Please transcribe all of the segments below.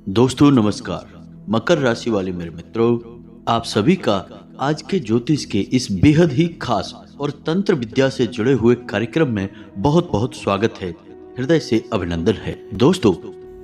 दोस्तों नमस्कार। मकर राशि वाले मेरे मित्रों, आप सभी का आज के ज्योतिष के इस बेहद ही खास और तंत्र विद्या से जुड़े हुए कार्यक्रम में बहुत बहुत स्वागत है। हृदय से अभिनंदन है। दोस्तों,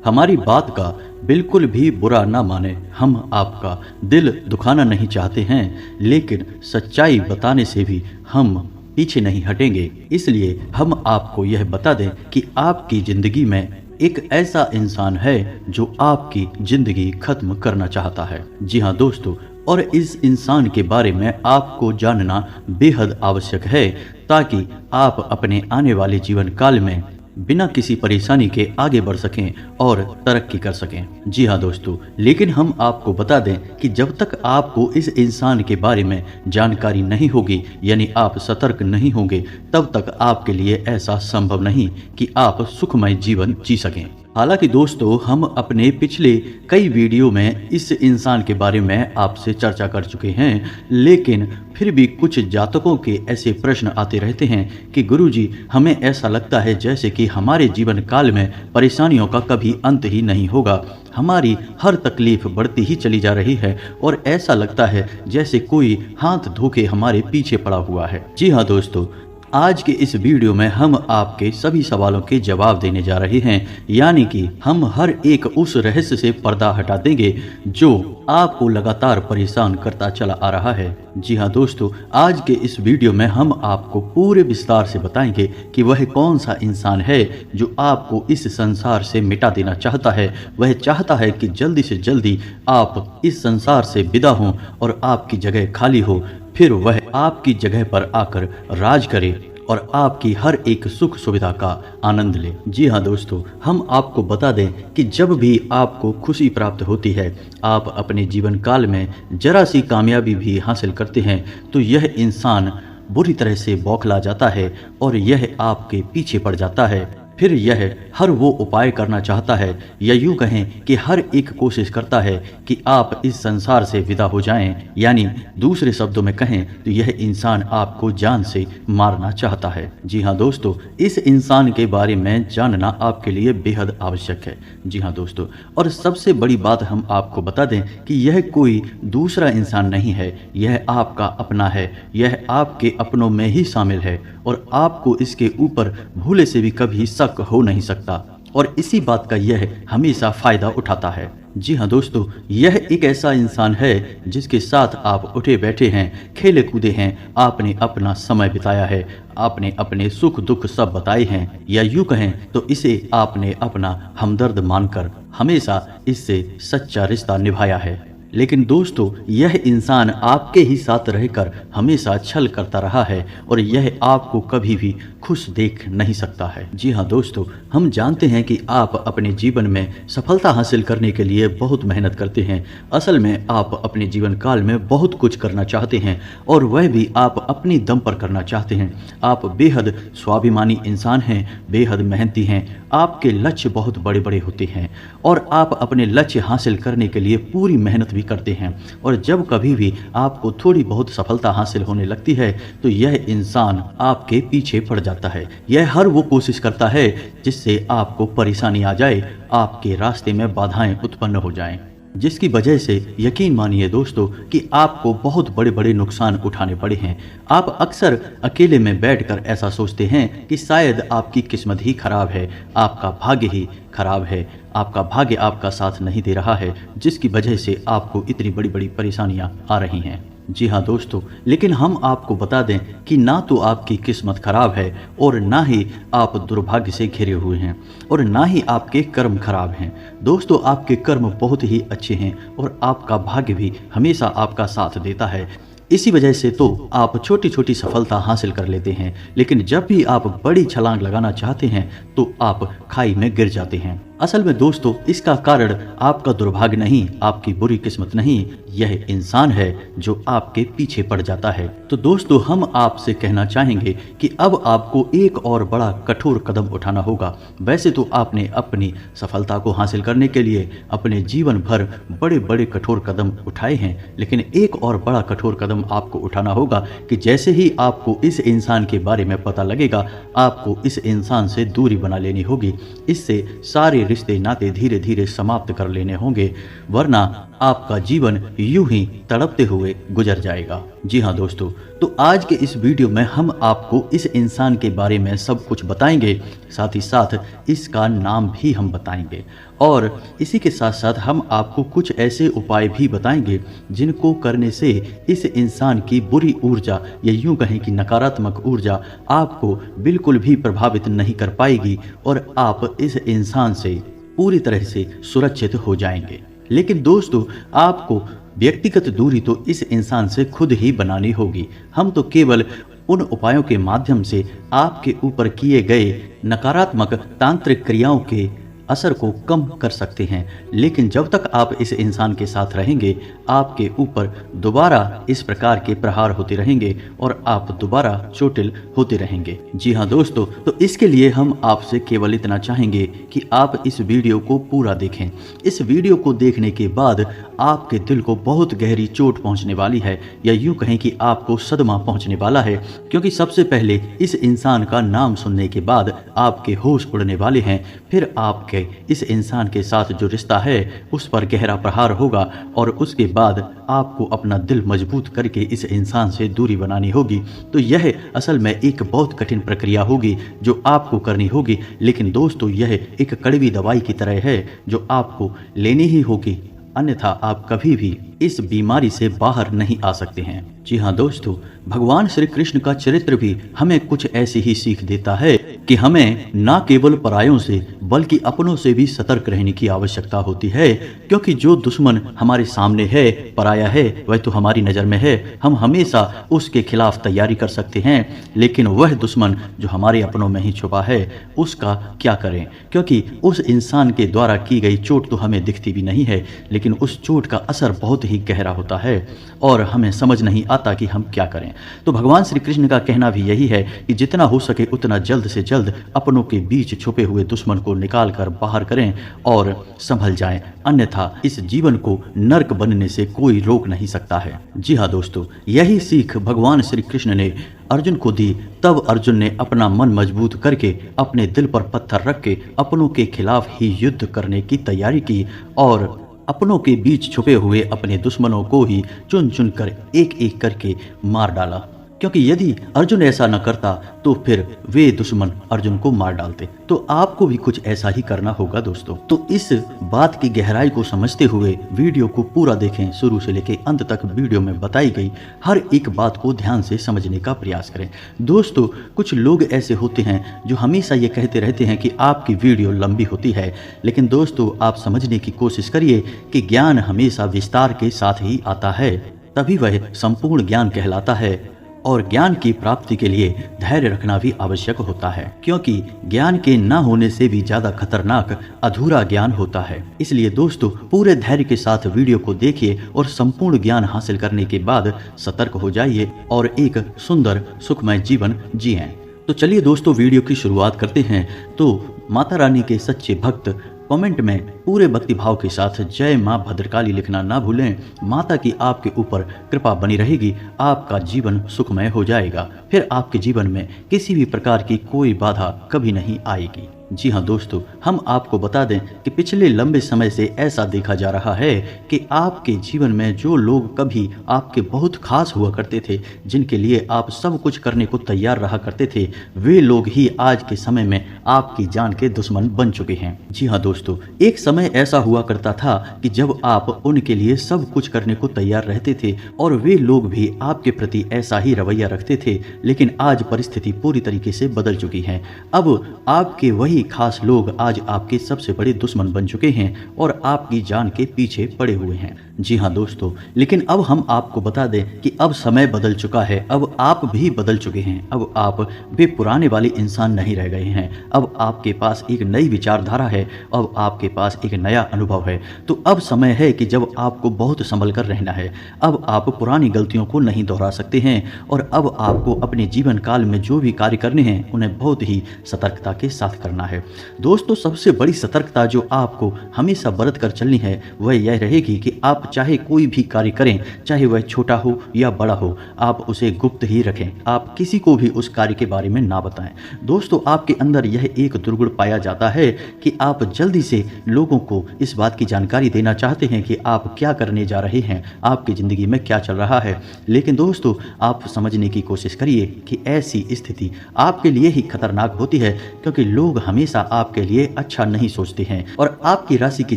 हमारी बात का बिल्कुल भी बुरा ना माने। हम आपका दिल दुखाना नहीं चाहते हैं, लेकिन सच्चाई बताने से भी हम पीछे नहीं हटेंगे। इसलिए हम आपको यह बता दें कि आपकी जिंदगी में एक ऐसा इंसान है जो आपकी जिंदगी खत्म करना चाहता है। जी हाँ दोस्तों, और इस इंसान के बारे में आपको जानना बेहद आवश्यक है ताकि आप अपने आने वाले जीवन काल में बिना किसी परेशानी के आगे बढ़ सकें और तरक्की कर सकें। जी हाँ दोस्तों, लेकिन हम आपको बता दें कि जब तक आपको इस इंसान के बारे में जानकारी नहीं होगी, यानी आप सतर्क नहीं होंगे, तब तक आपके लिए ऐसा संभव नहीं कि आप सुखमय जीवन जी सकें। हालांकि दोस्तों, हम अपने पिछले कई वीडियो में इस इंसान के बारे में आपसे चर्चा कर चुके हैं, लेकिन फिर भी कुछ जातकों के ऐसे प्रश्न आते रहते हैं कि गुरुजी, हमें ऐसा लगता है जैसे कि हमारे जीवन काल में परेशानियों का कभी अंत ही नहीं होगा। हमारी हर तकलीफ बढ़ती ही चली जा रही है और ऐसा लगता है जैसे कोई हाथ धो के हमारे पीछे पड़ा हुआ है। जी हाँ दोस्तों, आज के इस वीडियो में हम आपके सभी सवालों के जवाब देने जा रहे हैं, यानी कि हम हर एक उस रहस्य से पर्दा हटा देंगे जो आपको लगातार परेशान करता चला आ रहा है। जी हाँ दोस्तों, आज के इस वीडियो में हम आपको पूरे विस्तार से बताएंगे कि वह कौन सा इंसान है जो आपको इस संसार से मिटा देना चाहता है। वह चाहता है कि जल्दी से जल्दी आप इस संसार से विदा हों और आपकी जगह खाली हो, फिर वह आपकी जगह पर आकर राज करे और आपकी हर एक सुख सुविधा का आनंद ले। जी हाँ दोस्तों, हम आपको बता दें कि जब भी आपको खुशी प्राप्त होती है, आप अपने जीवन काल में जरा सी कामयाबी भी हासिल करते हैं, तो यह इंसान बुरी तरह से बौखला जाता है और यह आपके पीछे पड़ जाता है। फिर यह हर वो उपाय करना चाहता है, या यूं कहें कि हर एक कोशिश करता है कि आप इस संसार से विदा हो जाएं, यानी दूसरे शब्दों में कहें तो यह इंसान आपको जान से मारना चाहता है। जी हाँ दोस्तों, इस इंसान के बारे में जानना आपके लिए बेहद आवश्यक है। जी हाँ दोस्तों, और सबसे बड़ी बात हम आपको बता दें कि यह कोई दूसरा इंसान नहीं है, यह आपका अपना है, यह आपके अपनों में ही शामिल है और आपको इसके ऊपर भूले से भी कभी शक हो नहीं सकता, और इसी बात का यह हमेशा फायदा उठाता है। जी हाँ दोस्तों, यह एक ऐसा इंसान है जिसके साथ आप उठे बैठे हैं, खेले कूदे हैं, आपने अपना समय बिताया है, आपने अपने सुख दुख सब बताए हैं, या यूं कहें तो इसे आपने अपना हमदर्द मानकर हमेशा इससे सच्चा रिश्ता निभाया है। लेकिन दोस्तों, यह इंसान आपके ही साथ रहकर हमेशा छल करता रहा है और यह आपको कभी भी खुश देख नहीं सकता है। जी हाँ दोस्तों, हम जानते हैं कि आप अपने जीवन में सफलता हासिल करने के लिए बहुत मेहनत करते हैं। असल में आप अपने जीवन काल में बहुत कुछ करना चाहते हैं और वह भी आप अपनी दम पर करना चाहते हैं। आप बेहद स्वाभिमानी इंसान हैं, बेहद मेहनती हैं, आपके लक्ष्य बहुत बड़े बड़े होते हैं और आप अपने लक्ष्य हासिल करने के लिए पूरी मेहनत भी करते हैं। और जब कभी भी आपको थोड़ी बहुत सफलता हासिल होने लगती है तो यह इंसान आपके पीछे पड़ जाता है। यह हर वो कोशिश करता है जिससे आपको परेशानी आ जाए, आपके रास्ते में बाधाएं उत्पन्न हो जाएं, जिसकी वजह से यकीन मानिए दोस्तों कि आपको बहुत बड़े बड़े नुकसान उठाने पड़े हैं। आप अक्सर अकेले में बैठकर ऐसा सोचते हैं कि शायद आपकी किस्मत ही खराब है, आपका भाग्य ही खराब है, आपका भाग्य आपका साथ नहीं दे रहा है, जिसकी वजह से आपको इतनी बड़ी बड़ी परेशानियां आ रही हैं। जी हाँ दोस्तों, लेकिन हम आपको बता दें कि ना तो आपकी किस्मत खराब है और ना ही आप दुर्भाग्य से घिरे हुए हैं और ना ही आपके कर्म खराब हैं। दोस्तों, आपके कर्म बहुत ही अच्छे हैं और आपका भाग्य भी हमेशा आपका साथ देता है। इसी वजह से तो आप छोटी छोटी सफलता हासिल कर लेते हैं, लेकिन जब भी आप बड़ी छलांग लगाना चाहते हैं तो आप खाई में गिर जाते हैं। असल में दोस्तों, इसका कारण आपका दुर्भाग्य नहीं, आपकी बुरी किस्मत नहीं, यह इंसान है जो आपके पीछे पड़ जाता है। तो दोस्तों, हम आपसे कहना चाहेंगे कि अब आपको एक और बड़ा कठोर कदम उठाना होगा। वैसे तो आपने अपनी सफलता को हासिल करने के लिए अपने जीवन भर बड़े बड़े कठोर कदम उठाए हैं, लेकिन एक और बड़ा कठोर कदम आपको उठाना होगा कि जैसे ही आपको इस इंसान के बारे में पता लगेगा, आपको इस इंसान से दूरी बना लेनी होगी। इससे सारे सारे रिश्ते नाते धीरे धीरे समाप्त कर लेने होंगे, वरना आपका जीवन यूं ही तड़पते हुए गुजर जाएगा। जी हाँ दोस्तों, तो आज के इस वीडियो में हम आपको इस इंसान के बारे में सब कुछ बताएंगे, साथ ही साथ इसका नाम भी हम बताएंगे और इसी के साथ साथ हम आपको कुछ ऐसे उपाय भी बताएंगे जिनको करने से इस इंसान की बुरी ऊर्जा या यूं कहें कि नकारात्मक ऊर्जा आपको बिल्कुल भी प्रभावित नहीं कर पाएगी और आप इस इंसान से पूरी तरह से सुरक्षित हो जाएंगे। लेकिन दोस्तों, आपको व्यक्तिगत दूरी तो इस इंसान से खुद ही बनानी होगी। हम तो केवल उन उपायों के माध्यम से आपके ऊपर किए गए नकारात्मक तांत्रिक क्रियाओं के असर को कम कर सकते हैं, लेकिन जब तक आप इस इंसान के साथ रहेंगे आपके ऊपर दोबारा इस प्रकार के प्रहार होते रहेंगे और आप दोबारा चोटिल होते रहेंगे। जी हाँ दोस्तों, तो इसके लिए हम आपसे केवल इतना चाहेंगे कि आप इस वीडियो को पूरा देखें। इस वीडियो को देखने के बाद आपके दिल को बहुत गहरी चोट पहुंचने वाली है, या यूं कहें कि आपको सदमा पहुंचने वाला है, क्योंकि सबसे पहले इस इंसान का नाम सुनने के बाद आपके होश उड़ने वाले हैं। फिर आपके इस इंसान के साथ जो रिश्ता है उस पर गहरा प्रहार होगा और उसके बाद आपको अपना दिल मजबूत करके इस इंसान से दूरी बनानी होगी। तो यह असल में एक बहुत कठिन प्रक्रिया होगी जो आपको करनी होगी, लेकिन दोस्तों यह एक कड़वी दवाई की तरह है जो आपको लेनी ही होगी, अन्यथा आप कभी भी इस बीमारी से बाहर नहीं आ सकते हैं। जी हाँ दोस्तों, भगवान श्री कृष्ण का चरित्र भी हमें कुछ ऐसी ही सीख देता है कि हमें ना केवल परायों से बल्कि अपनों से भी सतर्क रहने की आवश्यकता होती है, क्योंकि जो दुश्मन हमारे सामने है, पराया है, वह तो हमारी नज़र में है। हम हमेशा उसके खिलाफ तैयारी कर सकते हैं, लेकिन वह दुश्मन जो हमारे अपनों में ही छुपा है उसका क्या करें, क्योंकि उस इंसान के द्वारा की गई चोट तो हमें दिखती भी नहीं है, लेकिन उस चोट का असर बहुत ही गहरा होता है और हमें समझ नहीं आता कि हम क्या करें। तो भगवान श्री कृष्ण का कहना भी यही है कि जितना हो सके उतना जल्द से जल्द अपनों के बीच छुपे हुए दुश्मन को निकाल कर बाहर करें और संभल जाएं, अन्यथा इस जीवन को नर्क बनने से कोई रोक नहीं सकता है। जी हाँ दोस्तों, यही सीख भगवान श्री कृष्ण ने अर्जुन को दी। तब अर्जुन ने अपना मन मजबूत करके अपने दिल पर पत्थर रख के अपनों के खिलाफ ही युद्ध करने की तैयारी की और अपनों के बीच छुपे हुए अपने दुश्मनों को ही चुन चुन कर एक एक करके मार डाला, क्योंकि यदि अर्जुन ऐसा न करता तो फिर वे दुश्मन अर्जुन को मार डालते। तो आपको भी कुछ ऐसा ही करना होगा दोस्तों। तो इस बात की गहराई को समझते हुए वीडियो को पूरा देखें, शुरू से लेकर अंत तक वीडियो में बताई गई हर एक बात को ध्यान से समझने का प्रयास करें। दोस्तों, कुछ लोग ऐसे होते हैं जो हमेशा ये कहते रहते हैं कि आपकी वीडियो लंबी होती है, लेकिन दोस्तों आप समझने की कोशिश करिए कि ज्ञान हमेशा विस्तार के साथ ही आता है, तभी वह संपूर्ण ज्ञान कहलाता है। और ज्ञान की प्राप्ति के लिए धैर्य रखना भी आवश्यक होता है, क्योंकि ज्ञान के न होने से भी ज्यादा खतरनाक अधूरा ज्ञान होता है। इसलिए दोस्तों पूरे धैर्य के साथ वीडियो को देखिए और संपूर्ण ज्ञान हासिल करने के बाद सतर्क हो जाइए और एक सुंदर सुखमय जीवन जिएं। तो चलिए दोस्तों वीडियो की शुरुआत करते हैं। तो माता रानी के सच्चे भक्त कमेंट में पूरे भक्तिभाव के साथ जय मां भद्रकाली लिखना ना भूलें। माता की आपके ऊपर कृपा बनी रहेगी, आपका जीवन सुखमय हो जाएगा, फिर आपके जीवन में किसी भी प्रकार की कोई बाधा कभी नहीं आएगी। जी हाँ दोस्तों, हम आपको बता दें कि पिछले लंबे समय से ऐसा देखा जा रहा है कि आपके जीवन में जो लोग कभी आपके बहुत खास हुआ करते थे, जिनके लिए आप सब कुछ करने को तैयार रहा करते थे, वे लोग ही आज के समय में आपकी जान के दुश्मन बन चुके हैं। जी हाँ दोस्तों, एक समय ऐसा हुआ करता था कि जब आप उनके लिए सब कुछ करने को तैयार रहते थे और वे लोग भी आपके प्रति ऐसा ही रवैया रखते थे, लेकिन आज परिस्थिति पूरी तरीके से बदल चुकी है। अब आपके वही खास लोग आज आपके सबसे बड़े दुश्मन बन चुके हैं और आपकी जान के पीछे पड़े हुए हैं। जी हाँ दोस्तों, लेकिन अब हम आपको बता दें कि अब समय बदल चुका है, अब आप भी बदल चुके हैं। अब आप वे पुराने वाले इंसान नहीं रह गए हैं, अब आपके पास एक नई विचारधारा है, अब आपके पास एक नया अनुभव है। तो अब समय है कि जब आपको बहुत संभल कर रहना है। अब आप पुरानी गलतियों को नहीं दोहरा सकते हैं और अब आपको अपने जीवन काल में जो भी कार्य करने हैं उन्हें बहुत ही सतर्कता के साथ करना है। है। दोस्तों, सबसे बड़ी सतर्कता जो आपको हमेशा बरत कर चलनी है वह यह रहेगी कि आप चाहे कोई भी कार्य करें, चाहे वह छोटा हो या बड़ा हो, आप उसे गुप्त ही रखें। आप किसी को भी उस कार्य के बारे में ना बताएं। दोस्तों, आपके अंदर यह एक दुर्गुण पाया जाता है कि आप जल्दी से लोगों को इस बात की जानकारी देना चाहते हैं कि आप क्या करने जा रहे हैं, आपकी ज़िंदगी में क्या चल रहा है। लेकिन दोस्तों, आप समझने की कोशिश करिए कि ऐसी स्थिति आपके लिए ही खतरनाक होती है, क्योंकि लोग हमेशा आपके लिए अच्छा नहीं सोचते हैं। और आपकी राशि के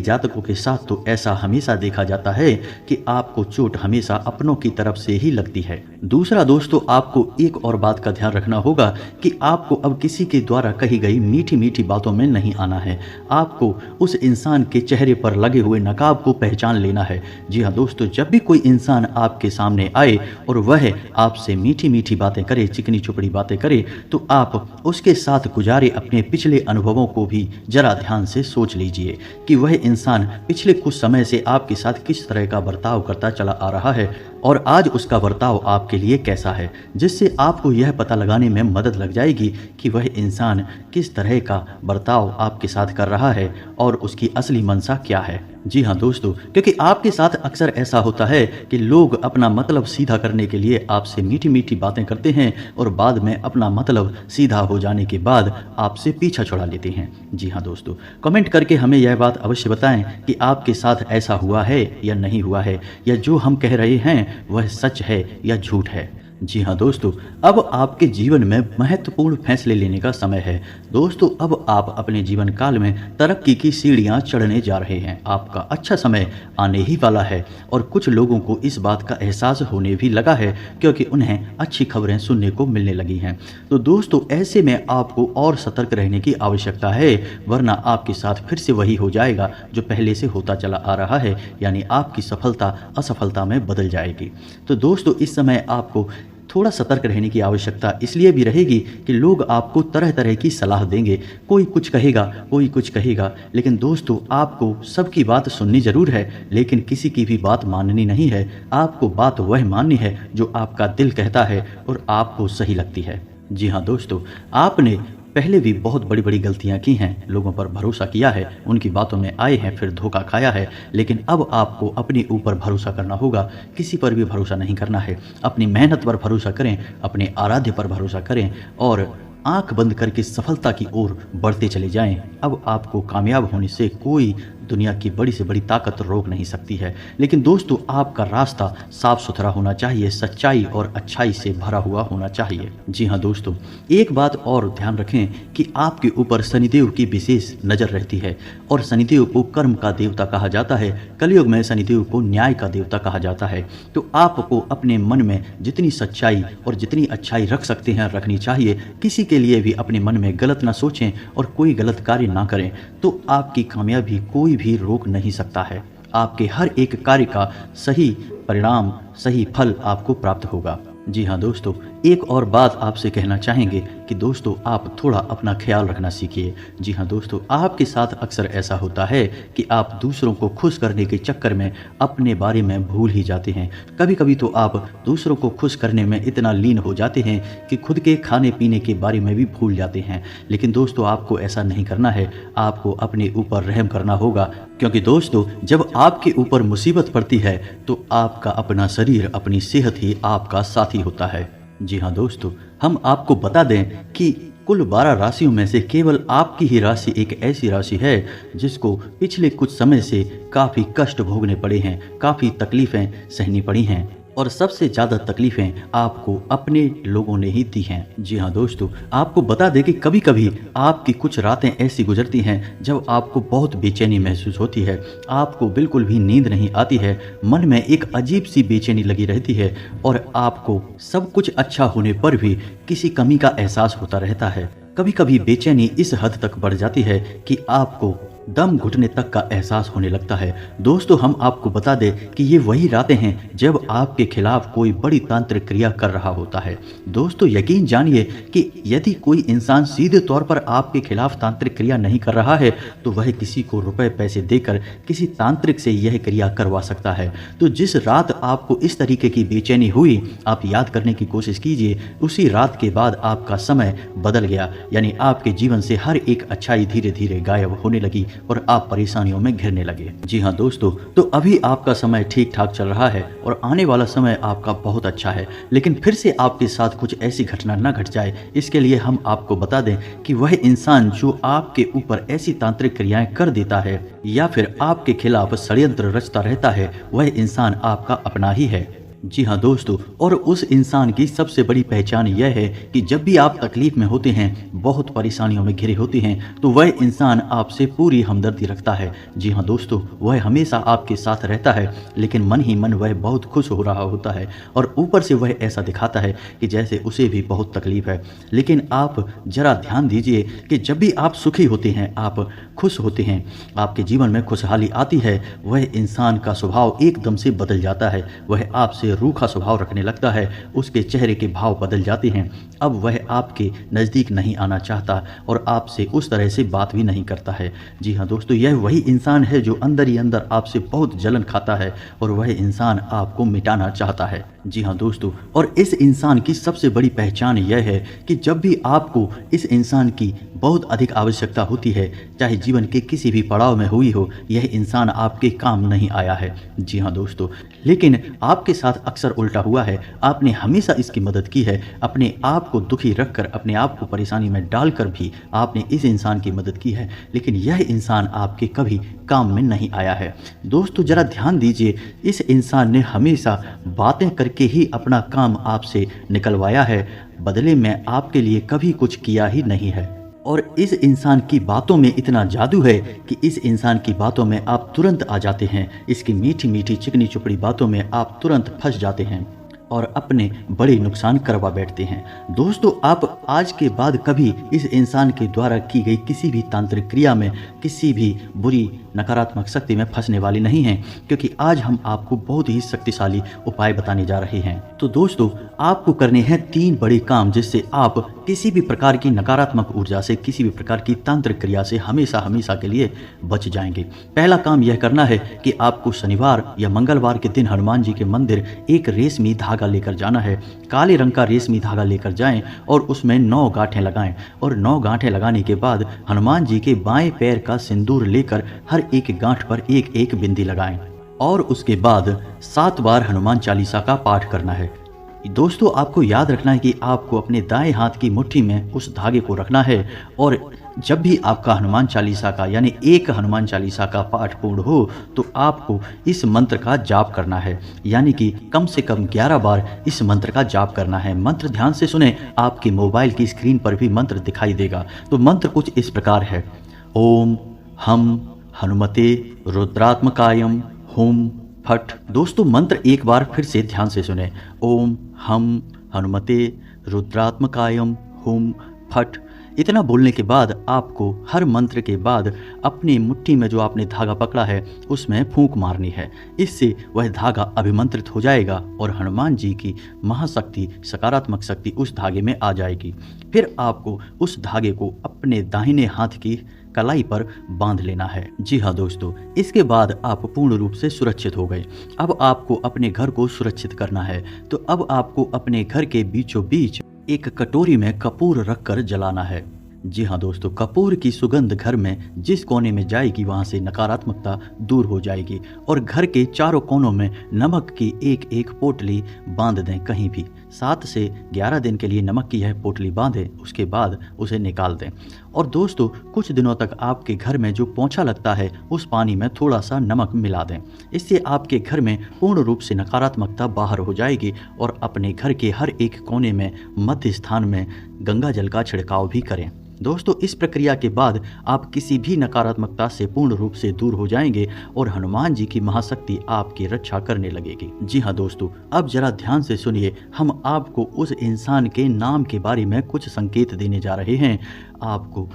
जातकों के साथ तो ऐसा हमेशा देखा जाता है कि आपको चोट हमेशा अपनों की तरफ से ही लगती है। दूसरा दोस्तों, आपको एक और बात का ध्यान रखना होगा कि आपको अब किसी के द्वारा कही गई मीठी मीठी बातों में नहीं आना है। आपको उस इंसान के चेहरे पर लगे हुए नकाब को पहचान लेना है। जी हाँ दोस्तों, जब भी कोई इंसान आपके सामने आए और वह आपसे मीठी मीठी बातें करे, चिकनी चुपड़ी बातें करे, तो आप उसके साथ गुजारे अपने पिछले अनुभवों को भी जरा ध्यान से सोच लीजिए कि वह इंसान पिछले कुछ समय से आपके साथ किस तरह का बर्ताव करता चला आ रहा है और आज उसका बर्ताव आपके लिए कैसा है, जिससे आपको यह पता लगाने में मदद लग जाएगी कि वह इंसान किस तरह का बर्ताव आपके साथ कर रहा है और उसकी असली मंशा क्या है। जी हाँ दोस्तों, क्योंकि आपके साथ अक्सर ऐसा होता है कि लोग अपना मतलब सीधा करने के लिए आपसे मीठी मीठी बातें करते हैं और बाद में अपना मतलब सीधा हो जाने के बाद आपसे पीछा छुड़ा लेते हैं। जी हाँ दोस्तों, कमेंट करके हमें यह बात अवश्य बताएं कि आपके साथ ऐसा हुआ है या नहीं हुआ है, या जो हम कह रहे हैं वह सच है या झूठ है। जी हाँ दोस्तों, अब आपके जीवन में महत्वपूर्ण फैसले लेने का समय है। दोस्तों, अब आप अपने जीवन काल में तरक्की की सीढ़ियाँ चढ़ने जा रहे हैं। आपका अच्छा समय आने ही वाला है और कुछ लोगों को इस बात का एहसास होने भी लगा है, क्योंकि उन्हें अच्छी खबरें सुनने को मिलने लगी हैं। तो दोस्तों, ऐसे में आपको और सतर्क रहने की आवश्यकता है, वरना आपके साथ फिर से वही हो जाएगा जो पहले से होता चला आ रहा है, यानी आपकी सफलता असफलता में बदल जाएगी। तो दोस्तों, इस समय आपको थोड़ा सतर्क रहने की आवश्यकता इसलिए भी रहेगी कि लोग आपको तरह तरह की सलाह देंगे। कोई कुछ कहेगा, कोई कुछ कहेगा, लेकिन दोस्तों, आपको सबकी बात सुननी जरूर है, लेकिन किसी की भी बात माननी नहीं है। आपको बात वह माननी है जो आपका दिल कहता है और आपको सही लगती है। जी हाँ दोस्तों, आपने पहले भी बहुत बड़ी बड़ी गलतियां की हैं, लोगों पर भरोसा किया है, उनकी बातों में आए हैं, फिर धोखा खाया है, लेकिन अब आपको अपने ऊपर भरोसा करना होगा। किसी पर भी भरोसा नहीं करना है। अपनी मेहनत पर भरोसा करें, अपने आराध्य पर भरोसा करें और आंख बंद करके सफलता की ओर बढ़ते चले जाएं। अब आपको कामयाब होने से कोई दुनिया की बड़ी से बड़ी ताकत रोक नहीं सकती है। लेकिन दोस्तों, आपका रास्ता साफ सुथरा होना चाहिए, सच्चाई और अच्छाई से भरा हुआ होना चाहिए। जी हाँ दोस्तों, एक बात और ध्यान रखें कि आपके ऊपर शनिदेव की विशेष नज़र रहती है और शनिदेव को कर्म का देवता कहा जाता है। कलयुग में शनिदेव को न्याय का देवता कहा जाता है। तो आपको अपने मन में जितनी सच्चाई और जितनी अच्छाई रख सकते हैं रखनी चाहिए। किसी के लिए भी अपने मन में गलत ना सोचें और कोई गलत कार्य ना करें, तो आपकी कामयाबी कोई भी रोक नहीं सकता है। आपके हर एक कार्य का सही परिणाम, सही फल आपको प्राप्त होगा। जी हाँ दोस्तों, एक और बात आपसे कहना चाहेंगे कि दोस्तों, आप थोड़ा अपना ख्याल रखना सीखिए। जी हाँ दोस्तों, आपके साथ अक्सर ऐसा होता है कि आप दूसरों को खुश करने के चक्कर में अपने बारे में भूल ही जाते हैं। कभी कभी तो आप दूसरों को खुश करने में इतना लीन हो जाते हैं कि खुद के खाने पीने के बारे में भी भूल जाते हैं। लेकिन दोस्तों, आपको ऐसा नहीं करना है। आपको अपने ऊपर रहम करना होगा, क्योंकि दोस्तों, जब आपके ऊपर मुसीबत पड़ती है तो आपका अपना शरीर, अपनी सेहत ही आपका साथी होता है। जी हाँ दोस्तों, हम आपको बता दें कि कुल 12 राशियों में से केवल आपकी ही राशि एक ऐसी राशि है जिसको पिछले कुछ समय से काफ़ी कष्ट भोगने पड़े हैं, काफ़ी तकलीफ़ें सहनी पड़ी हैं और सबसे ज़्यादा तकलीफ़ें आपको अपने लोगों ने ही दी हैं। जी हाँ दोस्तों, आपको बता दें कि कभी कभी आपकी कुछ रातें ऐसी गुजरती हैं जब आपको बहुत बेचैनी महसूस होती है, आपको बिल्कुल भी नींद नहीं आती है, मन में एक अजीब सी बेचैनी लगी रहती है और आपको सब कुछ अच्छा होने पर भी किसी कमी का एहसास होता रहता है। कभी कभी बेचैनी इस हद तक बढ़ जाती है कि आपको दम घुटने तक का एहसास होने लगता है। दोस्तों, हम आपको बता दें कि ये वही रातें हैं जब आपके खिलाफ कोई बड़ी तांत्रिक क्रिया कर रहा होता है। दोस्तों, यकीन जानिए कि यदि कोई इंसान सीधे तौर पर आपके खिलाफ तांत्रिक क्रिया नहीं कर रहा है तो वह किसी को रुपए पैसे देकर किसी तांत्रिक से यह क्रिया करवा सकता है। तो जिस रात आपको इस तरीके की बेचैनी हुई, आप याद करने की कोशिश कीजिए, उसी रात के बाद आपका समय बदल गया, यानी आपके जीवन से हर एक अच्छाई धीरे धीरे गायब होने लगी और आप परेशानियों में घिरने लगे। जी हाँ दोस्तों, तो अभी आपका समय ठीक ठाक चल रहा है और आने वाला समय आपका बहुत अच्छा है, लेकिन फिर से आपके साथ कुछ ऐसी घटना न घट जाए, इसके लिए हम आपको बता दें कि वह इंसान जो आपके ऊपर ऐसी तांत्रिक क्रियाएं कर देता है या फिर आपके खिलाफ षड्यंत्र रचता रहता है, वह इंसान आपका अपना ही है। जी हाँ दोस्तों, और उस इंसान की सबसे बड़ी पहचान यह है कि जब भी आप तकलीफ में होते हैं, बहुत परेशानियों में घिरे होते हैं, तो वह इंसान आपसे पूरी हमदर्दी रखता है। जी हाँ दोस्तों, वह हमेशा आपके साथ रहता है, लेकिन मन ही मन वह बहुत खुश हो रहा होता है और ऊपर से वह ऐसा दिखाता है कि जैसे उसे भी बहुत तकलीफ है। लेकिन आप जरा ध्यान दीजिए कि जब भी आप सुखी होते हैं, आप खुश होते हैं, आपके जीवन में खुशहाली आती है, वह इंसान का स्वभाव एकदम से बदल जाता है। वह आपसे रूखा स्वभाव रखने लगता है, उसके चेहरे के भाव बदल जाते हैं। अब वह आपके नज़दीक नहीं आना चाहता और आपसे उस तरह से बात भी नहीं करता है। जी हाँ दोस्तों, यह वही इंसान है जो अंदर ही अंदर आपसे बहुत जलन खाता है और वह इंसान आपको मिटाना चाहता है। जी हाँ दोस्तों, और इस इंसान की सबसे बड़ी पहचान यह है कि जब भी आपको इस इंसान की बहुत अधिक आवश्यकता होती है, चाहे जीवन के किसी भी पड़ाव में हुई हो, यह इंसान आपके काम नहीं आया है। जी हाँ दोस्तों, लेकिन आपके साथ अक्सर उल्टा हुआ है। आपने हमेशा इसकी मदद की है, अपने आप को दुखी रखकर, अपने आप को परेशानी में डालकर भी आपने इस इंसान की मदद की है, लेकिन यह इंसान आपके कभी काम में नहीं आया है। दोस्तों, जरा ध्यान दीजिए, इस इंसान ने हमेशा बातें करके ही अपना काम आपसे निकलवाया है, बदले में आपके लिए कभी कुछ किया ही नहीं है। और इस इंसान की बातों में इतना जादू है कि इस इंसान की बातों में आप तुरंत आ जाते हैं। इसकी मीठी मीठी चिकनी चुपड़ी बातों में आप तुरंत फंस जाते हैं और अपने बड़े नुकसान करवा बैठते हैं। दोस्तों, आप आज के बाद कभी इस इंसान के द्वारा की गई किसी भी तांत्रिक क्रिया में, किसी भी बुरी नकारात्मक शक्ति में फंसने वाली नहीं हैं, क्योंकि आज हम आपको बहुत ही शक्तिशाली उपाय बताने जा रहे हैं। तो दोस्तों, आपको करने हैं 3 बड़े काम जिससे आप किसी भी प्रकार की नकारात्मक ऊर्जा से, किसी भी प्रकार की तांत्रिक क्रिया से हमेशा हमेशा के लिए बच जाएंगे। पहला काम यह करना है कि आपको शनिवार या मंगलवार के दिन हनुमान जी के मंदिर एक रेशमी धागा लेकर जाना है। काले रंग का रेशमी धागा लेकर जाएं और उसमें 9 गांठें लगाएं और 9 गांठें लगाने के बाद हनुमान जी के बाएं पैर का सिंदूर लेकर हर एक गांठ पर एक एक बिंदी लगाएं और उसके बाद 7 बार हनुमान चालीसा का पाठ करना है। दोस्तों, आपको याद रखना है कि आपको अपने दाएं हाथ की मुट्ठी में उस धागे को रखना है और जब भी आपका हनुमान चालीसा का यानी एक हनुमान चालीसा का पाठ पूर्ण हो तो आपको इस मंत्र का जाप करना है, यानी कि कम से कम 11 बार इस मंत्र का जाप करना है। मंत्र ध्यान से सुने, आपके मोबाइल की स्क्रीन पर भी मंत्र दिखाई देगा। तो मंत्र कुछ इस प्रकार है: ओम हम हनुमते रुद्रात्मकायम हुम फट। दोस्तों, मंत्र एक बार फिर से ध्यान से सुने: ओम हम हनुमते रुद्रात्मकायम हुम फट। इतना बोलने के बाद आपको हर मंत्र के बाद अपनी मुट्ठी में जो आपने धागा पकड़ा है उसमें फूंक मारनी है। इससे वह धागा अभिमंत्रित हो जाएगा और हनुमान जी की महाशक्ति, सकारात्मक शक्ति उस धागे में आ जाएगी। फिर आपको उस धागे को अपने दाहिने हाथ की कलाई पर बांध लेना है। जी हाँ दोस्तों, इसके बाद आप पूर्ण रूप से सुरक्षित हो गए। अब आपको अपने घर को सुरक्षित करना है। तो अब आपको अपने घर के बीचों बीच एक कटोरी में कपूर रखकर जलाना है। जी हाँ दोस्तों, कपूर की सुगंध घर में जिस कोने में जाएगी वहाँ से नकारात्मकता दूर हो जाएगी। और घर के चारों कोनों में नमक की एक एक पोटली बांध दें कहीं भी। 7 से 11 दिन के लिए नमक की यह पोटली बांधें, उसके बाद उसे निकाल दें। और दोस्तों, कुछ दिनों तक आपके घर में जो पोंछा लगता है उस पानी में थोड़ा सा नमक मिला दें। इससे आपके घर में पूर्ण रूप से नकारात्मकता बाहर हो जाएगी। और अपने घर के हर एक कोने में मध्य स्थान में गंगा जल का छिड़काव भी करें। दोस्तों, इस प्रक्रिया के बाद आप किसी भी नकारात्मकता से पूर्ण रूप से दूर हो जाएंगे और हनुमान जी की महाशक्ति आपकी रक्षा करने लगेगी। जी हाँ दोस्तों, अब जरा ध्यान से सुनिए, हम आपको उस इंसान के नाम के बारे में कुछ संकेत देने जा रहे हैं। आपको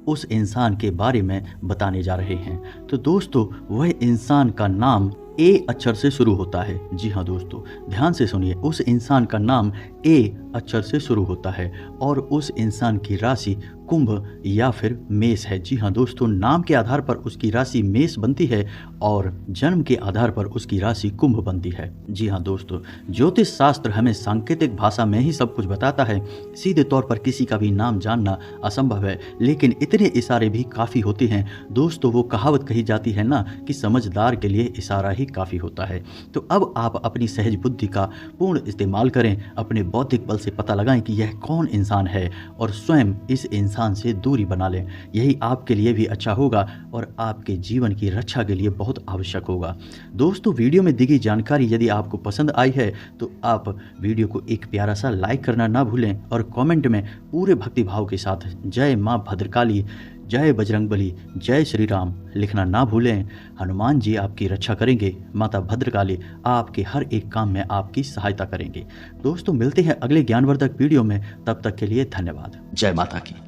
उस इंसान के बारे में बताने जा रहे हैं। तो दोस्तों, वह इंसान का नाम ए अक्षर से शुरू होता है। जी हाँ दोस्तों, ध्यान से सुनिए, उस इंसान का नाम ए अक्षर से शुरू होता है और उस इंसान की राशि कुंभ या फिर मेष है। जी हाँ दोस्तों, नाम के आधार पर उसकी राशि मेष बनती है और जन्म के आधार पर उसकी राशि कुंभ बनती है। जी हाँ दोस्तों, ज्योतिष शास्त्र हमें सांकेतिक भाषा में ही सब कुछ बताता है। सीधे तौर पर किसी का भी नाम जानना असंभव है, लेकिन इतने इशारे भी काफ़ी होते हैं दोस्तों। वो कहावत कही जाती है ना कि समझदार के लिए इशारा ही काफ़ी होता है। तो अब आप अपनी सहज बुद्धि का पूर्ण इस्तेमाल करें, अपने बौद्धिक बल से पता लगाएं कि यह कौन इंसान है और स्वयं इस इंसान से दूरी बना लें। यही आपके लिए भी अच्छा होगा और आपके जीवन की रक्षा के लिए बहुत आवश्यक होगा। दोस्तों, वीडियो में दी गई जानकारी यदि आपको पसंद आई है तो आप वीडियो को एक प्यारा सा लाइक करना ना भूलें और कमेंट में पूरे भक्तिभाव के साथ जय माँ भद्रकाली, जय बजरंगबली, जय श्री राम लिखना ना भूलें। हनुमान जी आपकी रक्षा करेंगे, माता भद्रकाली आपके हर एक काम में आपकी सहायता करेंगे। दोस्तों, मिलते हैं अगले ज्ञानवर्धक वीडियो में, तब तक के लिए धन्यवाद। जय माता की।